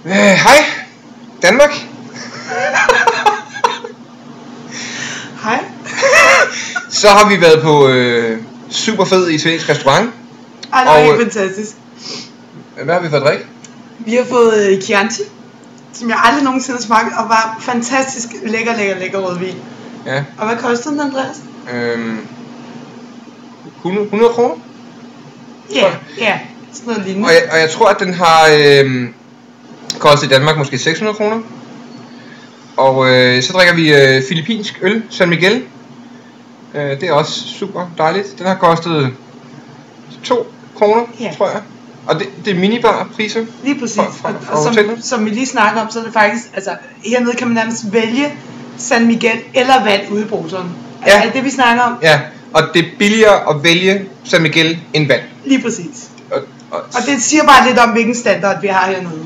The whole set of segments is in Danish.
Hej Danmark. Hej. Så har vi været på super fed italiensk restaurant. Ej, det var helt fantastisk. Hvad har vi fået at drikke? Vi har fået Chianti, som jeg aldrig nogensinde har smagt, og var fantastisk lækker rødvin. Ja. Og hvad kostede den, Andreas? 100 kroner? Ja, sådan noget lignende. Og jeg tror, at den har kostet i Danmark måske 600 kroner. Og så drikker vi filippinsk øl, San Miguel. Det er også super dejligt. Den har kostet 2 kroner, tror jeg. Og det er minibar priser. Lige præcis. Og som vi lige snakker om, så er det faktisk, altså hernede kan man nærmest vælge San Miguel eller vand ude i bruseren. Altså, er det vi snakker om? Ja, og det er billigere at vælge San Miguel end vand. Lige præcis. Og det siger bare lidt om, hvilken standard vi har hernede.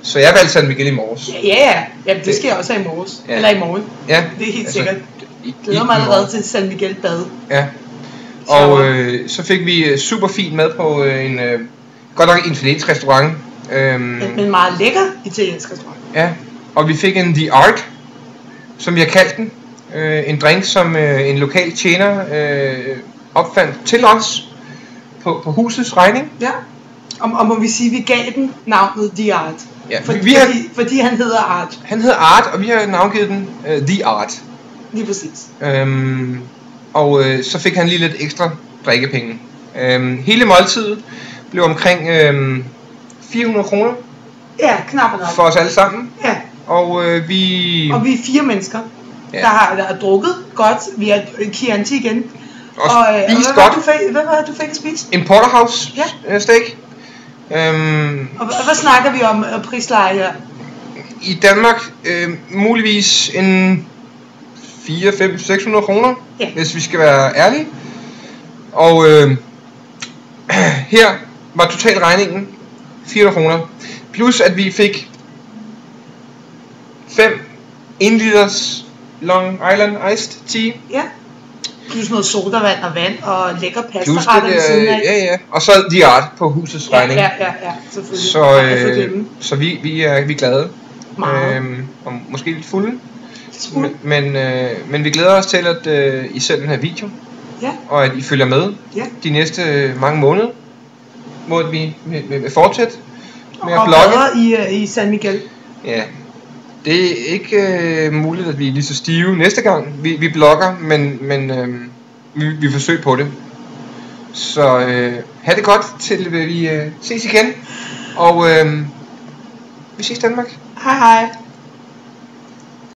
Så jeg valgte San Miguel i morges. Ja. Jamen, det skal jeg også have i morges. Ja. Eller i morgen. Ja. Det er helt sikkert. Glæder mig allerede til San Miguel bad. Ja. Og så fik vi super fint mad på en godt nok en italiensk restaurant. Men meget lækker italiensk restaurant. Ja. Og vi fik en The Art, som vi har kaldt den. En drink, som en lokal tjener opfandt til os på husets regning. Ja. Og må vi sige, at vi gav den navnet The Art. Ja, fordi han hedder Art. Han hedder Art, og vi har navngivet den The Art. Lige præcis. Og så fik han lige lidt ekstra drikkepenge. Hele måltidet blev omkring 400 kroner. Ja, knap nok. For os alle sammen. Ja. Og vi er 4 mennesker, der har drukket godt. Vi har Chianti igen. Og spist godt. Hvad var det, du fik at spise? En porterhouse steak. Og hvad snakker vi om prisleje her? I Danmark muligvis en 400-600 kroner, hvis vi skal være ærlige. Og her var totalregningen 400 kroner. Plus at vi fik 5 1 liters Long Island Iced Tea. Ja. Plus noget sodavand og vand og lækker pastaretter ved siden af. Ja. Og så The Art på husets regning. Ja, selvfølgelig. Så vi er glade. Og måske lidt fulde. Men vi glæder os til, at I ser den her video. Ja. Og at I følger med de næste mange måneder. Hvor vi vil fortsætte med at blogge. I San Miguel. Ja. Det er ikke muligt, at vi er lige så stive næste gang vi blogger, men vi forsøger på det. Så have det godt til vi ses igen. Og vi ses Danmark. Hej.